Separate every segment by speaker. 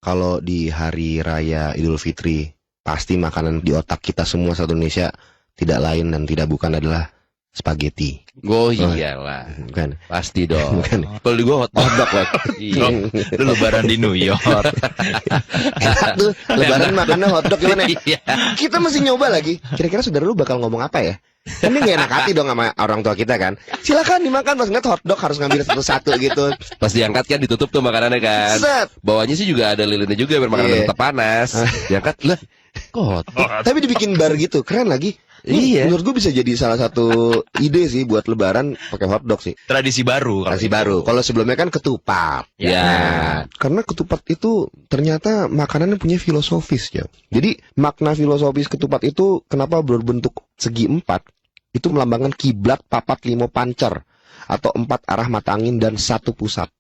Speaker 1: kalau di hari raya Idul Fitri, pasti makanan di otak kita semua satu Indonesia tidak lain dan tidak bukan adalah spaghetti.
Speaker 2: Oh iyalah,
Speaker 1: Bukan.
Speaker 2: pasti dong.
Speaker 1: Bukan.
Speaker 2: Kalau di gua hotdog lah. Iya.
Speaker 3: Lu lebaran di New York.
Speaker 1: Enak tuh, lebaran makannya hotdog gimana?
Speaker 2: Iya.
Speaker 1: Kita mesti nyoba lagi. Kira-kira saudara lu bakal ngomong apa ya? Kan dia gak enak hati dong sama orang tua kita kan. Silakan dimakan, pas ngeliat hotdog harus ngambil satu-satu gitu.
Speaker 2: Pas diangkat kan ditutup tuh makanannya kan.
Speaker 1: Set.
Speaker 2: Bawahnya sih juga ada lilinnya juga biar makanannya
Speaker 1: Iya.
Speaker 2: tetap panas. Diangkat lah. Kok hotdog?
Speaker 1: Tapi dibikin bar gitu, keren lagi. Ini
Speaker 2: Iya.
Speaker 1: menurut gue bisa jadi salah satu ide sih buat lebaran pakai hotdog sih.
Speaker 3: Tradisi baru.
Speaker 1: Kasih baru. Kalau sebelumnya kan ketupat.
Speaker 2: Ya.
Speaker 1: Karena ketupat itu ternyata makanan yang punya filosofis ya. Jadi makna filosofis ketupat itu kenapa berbentuk segi empat? Itu melambangkan kiblat, papat, limo, pancer atau 4 arah mata angin dan 1 pusat.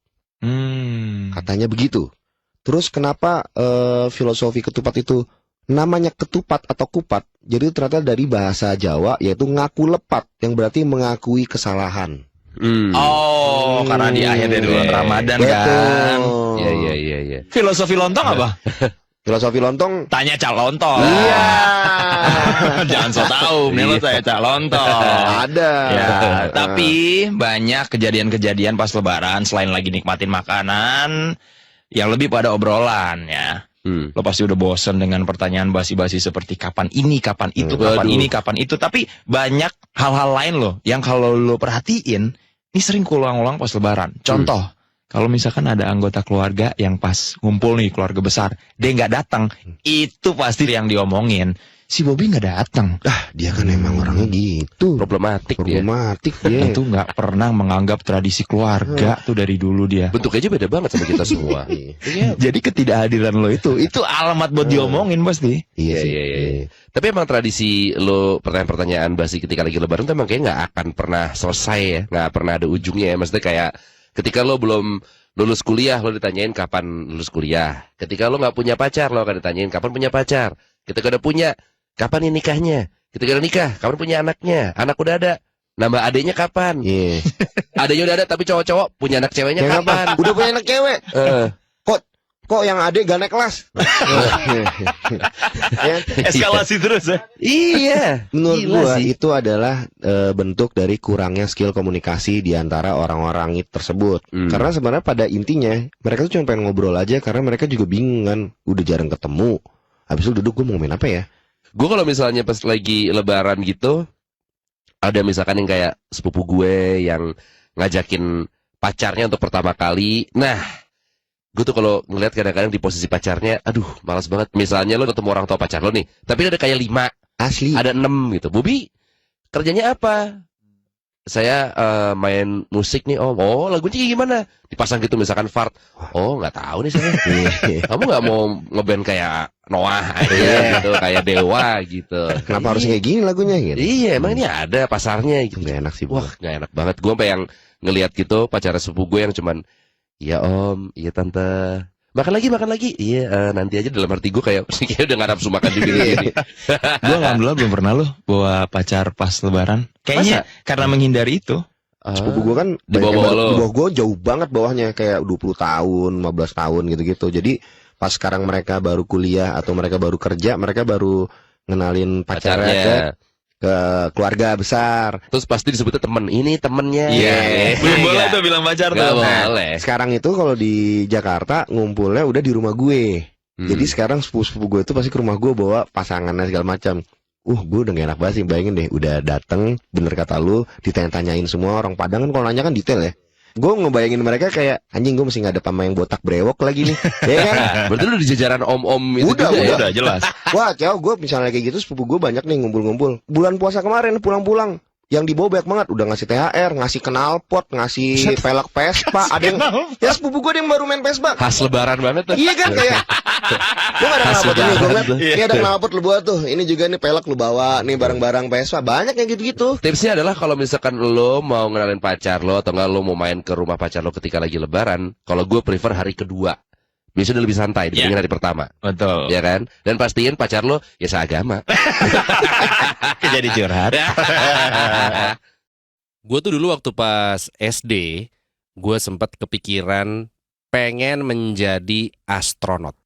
Speaker 1: Katanya begitu. Terus kenapa filosofi ketupat itu namanya ketupat atau kupat? Jadi ternyata dari bahasa Jawa yaitu ngaku lepat yang berarti mengakui kesalahan.
Speaker 3: Oh, karena di akhir dari bulan Ramadan kan.
Speaker 1: Betul.
Speaker 2: Iya.
Speaker 3: Filosofi lontong apa?
Speaker 1: Filosofi lontong.
Speaker 3: Tanya Cak Lontong.
Speaker 1: Iya.
Speaker 3: Jangan so tahu, lo saya Cak Lontong.
Speaker 1: Ada.
Speaker 3: Ya, tapi banyak kejadian-kejadian pas lebaran selain lagi nikmatin makanan yang lebih pada obrolan ya. Lo pasti udah bosen dengan pertanyaan basi-basi seperti kapan ini, kapan itu, kapan ini, kapan itu. Tapi banyak hal-hal lain loh yang kalau lo perhatiin, ini sering kulang-ulang pas lebaran. Contoh, kalau misalkan ada anggota keluarga yang pas ngumpul nih, keluarga besar, dia nggak datang, itu pasti yang diomongin. Si Bobby nggak datang.
Speaker 1: Dia kan emang orangnya gitu.
Speaker 2: Problematik dia.
Speaker 1: Problematik dia.
Speaker 3: Itu nggak pernah menganggap tradisi keluarga tuh dari dulu dia.
Speaker 2: Bentuknya aja beda banget sama kita semua.
Speaker 1: Iya.
Speaker 3: Jadi ketidakhadiran lo itu alamat buat diomongin pasti.
Speaker 1: Iya sih.
Speaker 2: Iya. Tapi emang tradisi lo pertanyaan-pertanyaan basi ketika lagi lebaran tuh emang kayaknya nggak akan pernah selesai ya, nggak pernah ada ujungnya ya. Maksudnya kayak ketika lo belum lulus kuliah lo ditanyain kapan lulus kuliah. Ketika lo nggak punya pacar lo akan ditanyain kapan punya pacar. Ketika udah punya kapan nih nikahnya. Ketika udah nikah kapan punya anaknya. Anak udah ada. Nambah adenya kapan?
Speaker 1: Iya.
Speaker 2: Adenya udah ada tapi cowok-cowok punya anak ceweknya
Speaker 1: Kayak
Speaker 2: kapan?
Speaker 1: apa? Udah punya anak cewek. Kok yang adek gak naik kelas? Ya.
Speaker 3: Eskalasi terus ya.
Speaker 2: Iya.
Speaker 1: Menurut
Speaker 2: Gila
Speaker 1: gua
Speaker 2: sih.
Speaker 1: itu adalah bentuk dari kurangnya skill komunikasi di antara orang-orang itu tersebut. Karena sebenarnya pada intinya mereka tuh cuma pengen ngobrol aja karena mereka juga bingung kan, udah jarang ketemu. Habis itu duduk, gue mau main apa ya?
Speaker 2: Gue kalau misalnya pas lagi lebaran gitu, ada misalkan yang kayak sepupu gue yang ngajakin pacarnya untuk pertama kali. Nah, gue tuh kalau ngeliat kadang-kadang di posisi pacarnya, aduh malas banget. Misalnya lo ketemu orang tua pacar lo nih, tapi ada kayak 5,
Speaker 1: Asli.
Speaker 2: ada 6 gitu. Bobby, kerjanya apa? Saya main musik nih om. Oh lagunya gimana? Dipasang gitu misalkan Fart. Oh nggak tahu nih saya. Kamu nggak mau ngeband kayak Noah aja gitu, kayak Dewa gitu.
Speaker 1: Kenapa harus kayak gini lagunya gitu?
Speaker 2: Iya emang ini ada pasarnya gitu.
Speaker 1: Gak enak sih.
Speaker 2: Wah nggak enak banget. Gue sampai yang ngelihat gitu pacara sepupu gue yang cuman, iya om, iya tante. Makan lagi. Iya, nanti aja dalam arti gue kayak udah gak nafsu makan juga gini.
Speaker 3: Gue alhamdulillah belum pernah loh bawa pacar pas lebaran. Kayaknya karena menghindari itu.
Speaker 1: Sepupu gue kan
Speaker 2: Di bawah lo.
Speaker 1: di bawah gue jauh banget bawahnya, kayak 20 tahun, 15 tahun gitu-gitu. Jadi pas sekarang mereka baru kuliah atau mereka baru kerja, mereka baru ngenalin pacarnya ke keluarga besar.
Speaker 2: Terus pasti disebutnya temen. Ini temennya.
Speaker 3: Iya. Belum
Speaker 2: Iya.
Speaker 3: boleh tuh bilang pacar
Speaker 2: Gak
Speaker 3: tuh.
Speaker 2: boleh.
Speaker 1: Sekarang itu kalau di Jakarta ngumpulnya udah di rumah gue. Jadi sekarang sepupu-sepupu gue itu pasti ke rumah gue bawa pasangannya segala macam. Gue udah gak enak banget sih, bayangin deh, udah dateng, bener kata lu, ditanya-tanyain semua. Orang Padang kan kalau nanya kan detail ya. Gue ngebayangin mereka kayak, anjing gue mesti ngadep sama yang botak brewok lagi nih. Ya kan?
Speaker 2: Berarti lu di jajaran om-om itu
Speaker 1: Udah,
Speaker 2: juga ya?
Speaker 3: Udah jelas.
Speaker 1: Wah, cowok gue misalnya kayak gitu, sepupu gue banyak nih ngumpul-ngumpul. Bulan puasa kemarin pulang-pulang, yang dibawa banyak banget, udah ngasih THR, ngasih knalpot, ngasih pelek Vespa. Ada yang, ya sepupu gue yang baru main Vespa.
Speaker 2: Khas lebaran banget tuh.
Speaker 1: Iya kan, kayak gue gak ada knalpot ini, gue ngeliat,
Speaker 3: Iya.
Speaker 1: ini ada knalpot lu bawa tuh, ini juga nih pelek lu bawa, nih barang-barang Vespa, banyak yang gitu-gitu.
Speaker 2: Tipsnya adalah kalau misalkan lo mau ngenalin pacar lo atau enggak lo mau main ke rumah pacar lo ketika lagi lebaran, kalau gue prefer hari kedua. Biasanya udah lebih santai dibandingin hari pertama.
Speaker 3: Betul.
Speaker 2: Ya kan? Dan pastiin pacar lo ya seagama.
Speaker 3: Jadi curhat.
Speaker 4: Gue tuh dulu waktu pas SD, gue sempat kepikiran pengen menjadi astronot.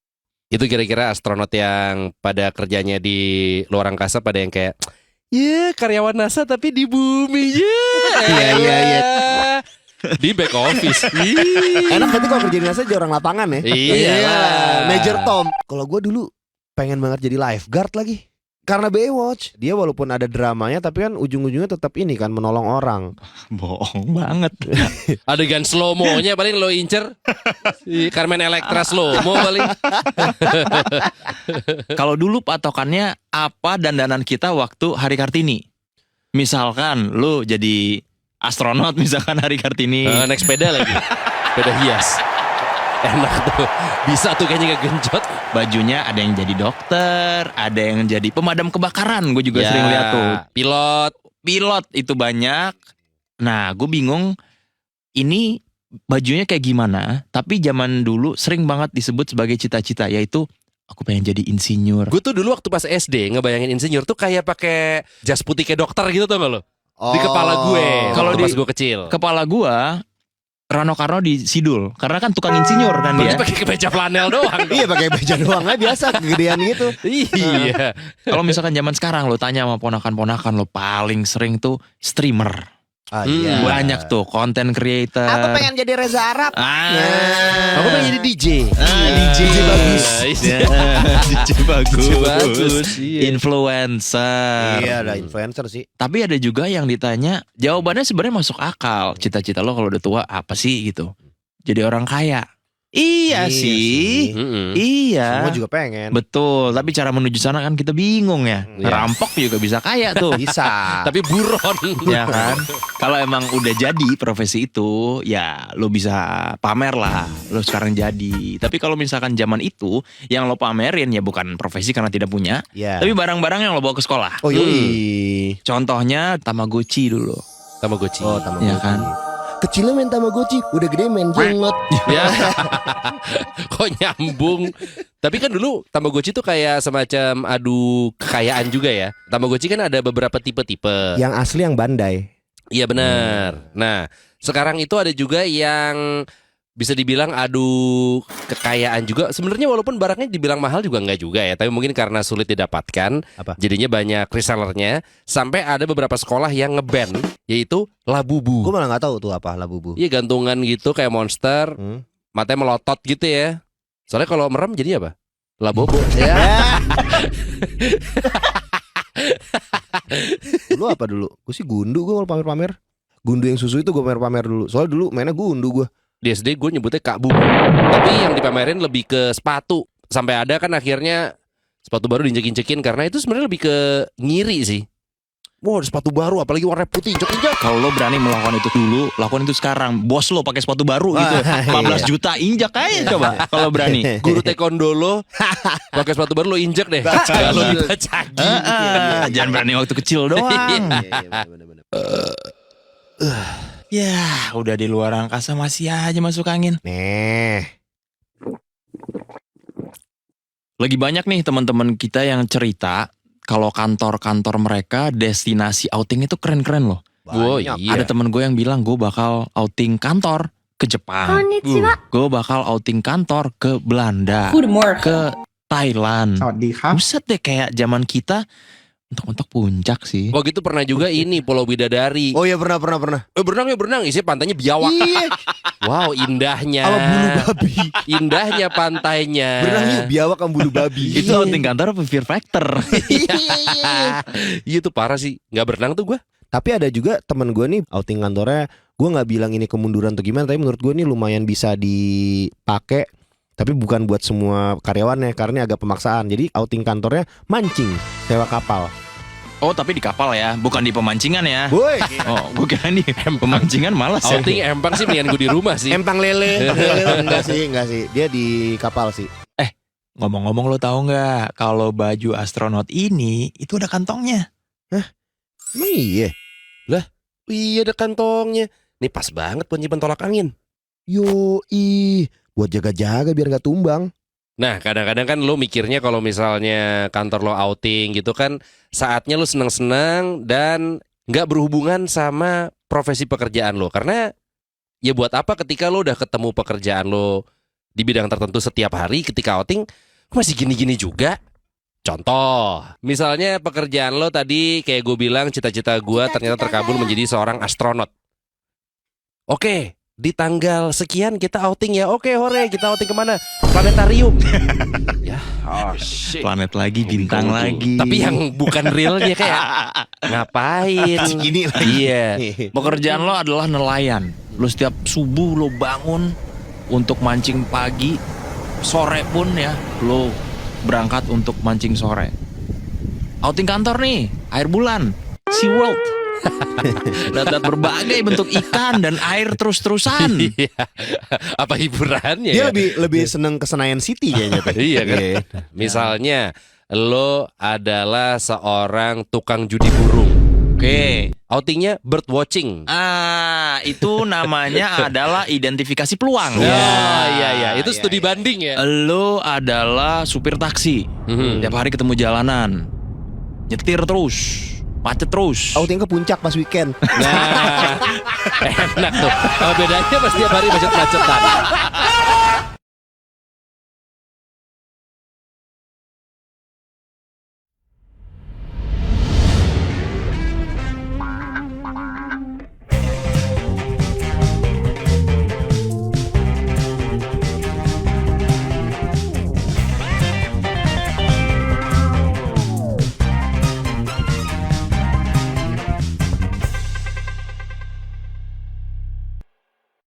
Speaker 4: Itu kira-kira astronot yang pada kerjanya di luar angkasa pada yang kayak karyawan NASA tapi di bumi.
Speaker 1: Iya.
Speaker 4: Di back office.
Speaker 1: Enak nanti kalau kerja di NASA jadi orang lapangan ya.
Speaker 4: Iya.
Speaker 1: Major Tom. Kalau gue dulu pengen banget jadi lifeguard lagi. Karena Baywatch, dia walaupun ada dramanya tapi kan ujung-ujungnya tetap ini kan menolong orang.
Speaker 3: Bohong banget.
Speaker 4: Adegan slow-mo-nya paling lo incer. Carmen Electra slow-mo paling.
Speaker 3: Kalau dulu patokannya apa dandanan kita waktu Hari Kartini? Misalkan lu jadi astronot misalkan Hari Kartini.
Speaker 4: Naik sepeda lagi. Sepeda hias. Enak tuh. Bisa tuh kayaknya ngegenjot.
Speaker 3: Bajunya ada yang jadi dokter, ada yang jadi pemadam kebakaran. Gue juga
Speaker 4: Ya,
Speaker 3: sering lihat tuh.
Speaker 4: pilot.
Speaker 3: Itu banyak. Nah, gue bingung ini bajunya kayak gimana. Tapi zaman dulu sering banget disebut sebagai cita-cita, yaitu aku pengen jadi insinyur.
Speaker 4: Gue tuh dulu waktu pas SD ngebayangin insinyur tuh kayak pakai jas putih kayak dokter gitu tuh gak lo? Di kepala gue.
Speaker 3: Kalau
Speaker 4: Kalau
Speaker 3: di-
Speaker 4: pas gue kecil.
Speaker 3: Kepala gue Rano Karno di Sidul, karena kan tukang insinyur kan
Speaker 4: Berarti
Speaker 3: dia.
Speaker 4: pakai kemeja flanel doang.
Speaker 1: Iya pakai baju doang aja biasa kegedean gitu.
Speaker 4: Iya.
Speaker 3: Kalau misalkan zaman sekarang lo tanya sama ponakan-ponakan lo paling sering tuh streamer.
Speaker 1: Ah,
Speaker 4: iya.
Speaker 3: Banyak tuh content creator.
Speaker 1: Aku pengen jadi Reza Arab.
Speaker 3: Ah.
Speaker 1: Aku pengen jadi DJ.
Speaker 3: DJ bagus.
Speaker 4: Iya.
Speaker 3: DJ bagus.
Speaker 4: DJ bagus, iya.
Speaker 3: Influencer.
Speaker 1: Iya ada influencer sih.
Speaker 3: Tapi ada juga yang ditanya, jawabannya sebenarnya masuk akal. Cita-cita lo kalau udah tua apa sih gitu? Jadi orang kaya. Iya sih.
Speaker 4: Mm-mm.
Speaker 3: Iya.
Speaker 1: Semua juga pengen.
Speaker 3: Betul, tapi cara menuju sana kan kita bingung ya.
Speaker 4: Iya.
Speaker 3: Rampok juga bisa kaya tuh.
Speaker 1: Bisa.
Speaker 4: Tapi buron.
Speaker 3: Ya kan? Kalau emang udah jadi profesi itu, ya lo bisa pamer lah. Lo sekarang jadi. Tapi kalau misalkan zaman itu, yang lo pamerin ya bukan profesi karena tidak punya,
Speaker 1: Ya.
Speaker 3: tapi barang-barang yang lo bawa ke sekolah.
Speaker 1: Oh yoi.
Speaker 3: Contohnya Tamagotchi dulu.
Speaker 4: Tamagotchi.
Speaker 1: Oh Tamagotchi.
Speaker 3: Iya kan?
Speaker 1: Kecilnya main Tamagotchi, udah gede main jenglot.
Speaker 4: Ya. Kok nyambung? Tapi kan dulu Tamagotchi tuh kayak semacam adu kekayaan juga ya. Tamagotchi kan ada beberapa tipe-tipe.
Speaker 1: Yang asli yang Bandai.
Speaker 4: Iya benar. Nah, sekarang itu ada juga yang bisa dibilang adu kekayaan juga. Sebenarnya walaupun barangnya dibilang mahal juga enggak juga ya, tapi mungkin karena sulit didapatkan,
Speaker 1: Apa?
Speaker 4: jadinya banyak resellernya. Sampai ada beberapa sekolah yang ngeban, yaitu
Speaker 1: Gue
Speaker 4: Labubu.
Speaker 1: malah nggak tahu tuh apa Labubu.
Speaker 4: Iya gantungan gitu kayak monster,
Speaker 1: Hmm.
Speaker 4: matanya melotot gitu ya. Soalnya kalau merem jadi apa? Labobo. Ya.
Speaker 1: Dulu apa dulu? Gue sih gundu gue kalau pamer-pamer. Gundu yang susu itu gue pamer-pamer dulu. Soalnya dulu mainnya gundu gue.
Speaker 4: Di SD gue nyebutnya Kak Bu. Tapi yang dipamerin lebih ke sepatu. Sampai ada kan akhirnya sepatu baru diinjek-injekin karena itu sebenarnya lebih ke ngiri sih. Wah, ada sepatu baru apalagi warna putih injek-injek.
Speaker 3: Kalau lo berani melakukan itu dulu, lakukan itu sekarang. Bos lo pakai sepatu baru gitu, 14 juta injak aja coba kalau berani.
Speaker 4: Guru taekwondo lo pakai sepatu baru lo injek deh. Kalau dibacagi.
Speaker 3: Jangan berani waktu kecil doang.
Speaker 1: Iya, bener-bener.
Speaker 3: Ya, udah di luar angkasa masih aja masuk angin.
Speaker 1: Nih.
Speaker 3: Lagi banyak nih teman-teman kita yang cerita kalau kantor-kantor mereka destinasi outing itu keren-keren loh.
Speaker 4: Oh
Speaker 1: Banyak.
Speaker 4: iya.
Speaker 3: Ada temen gue yang bilang gue bakal outing kantor ke Jepang. Gue bakal outing kantor ke Belanda, ke Thailand.
Speaker 5: สวัสดีครับ
Speaker 3: Buset deh kayak zaman kita mentok-mentok puncak sih.
Speaker 4: Waktu itu pernah juga ini Pulau Bidadari.
Speaker 1: Oh iya pernah.
Speaker 4: Berenang ya berenang, isinya pantainya biawak.
Speaker 1: Iya.
Speaker 4: Wow, indahnya.
Speaker 1: Sama bulu babi.
Speaker 4: Indahnya pantainya.
Speaker 1: Berenang yuk biawak sama bulu babi.
Speaker 3: Itu outing kantor apa Fear Factor?
Speaker 4: Iya tuh parah sih. Nggak berenang tuh gue.
Speaker 1: Tapi ada juga temen gue nih outing kantornya. Gue nggak bilang ini kemunduran atau gimana. Tapi menurut gue nih lumayan bisa dipakai. Tapi bukan buat semua karyawannya karena agak pemaksaan. Jadi outing kantornya mancing, sewa kapal.
Speaker 3: Oh tapi di kapal ya, bukan di pemancingan ya.
Speaker 1: Woi,
Speaker 3: Oh gue kira nih pemancingan malas ya.
Speaker 4: Outing empang sih mendingan gue di rumah sih.
Speaker 1: empang lele. enggak sih. Dia di kapal sih.
Speaker 3: Ngomong-ngomong lo tahu nggak kalau baju astronot ini itu ada kantongnya.
Speaker 1: Emang iya.
Speaker 4: Iya ada kantongnya. Nih pas banget buat nyimpen tolak angin.
Speaker 1: Yoi, buat jaga-jaga biar nggak tumbang.
Speaker 4: Nah kadang-kadang kan lo mikirnya kalau misalnya kantor lo outing gitu kan saatnya lo senang-senang dan nggak berhubungan sama profesi pekerjaan lo. Karena ya buat apa ketika lo udah ketemu pekerjaan lo di bidang tertentu setiap hari ketika outing masih gini-gini juga. Contoh, misalnya pekerjaan lo tadi kayak gue bilang cita-cita gue ternyata terkabul menjadi seorang astronot. Oke, di tanggal sekian kita outing ya. Oke, hore, kita outing kemana? Planetarium. Ya,
Speaker 3: Planet lagi, bintang lagi.
Speaker 4: tapi yang bukan realnya kayak ngapain?
Speaker 1: Segini lagi.
Speaker 4: Iya.
Speaker 3: Pekerjaan lo adalah nelayan. Lo setiap subuh lo bangun untuk mancing pagi, sore pun ya lo berangkat untuk mancing sore. Outing kantor nih, air bulan, SeaWorld. Lihat berbagai bentuk ikan dan air terus-terusan.
Speaker 4: Iya. Apa hiburannya
Speaker 1: Dia
Speaker 4: ya?
Speaker 1: lebih seneng ke Senayan City kayaknya tuh.
Speaker 4: Iya kan? Misalnya lo adalah seorang tukang judi burung.
Speaker 3: Oke.
Speaker 4: Outingnya bird watching.
Speaker 3: Itu namanya adalah identifikasi peluang.
Speaker 4: Iya. Itu studi banding ya.
Speaker 3: Lo adalah supir taksi. Tiap hari ketemu jalanan. Nyetir terus, macet terus.
Speaker 1: Outing ke puncak pas weekend.
Speaker 4: Nah, enak tuh. Bedanya pas tiap hari macet-macetan.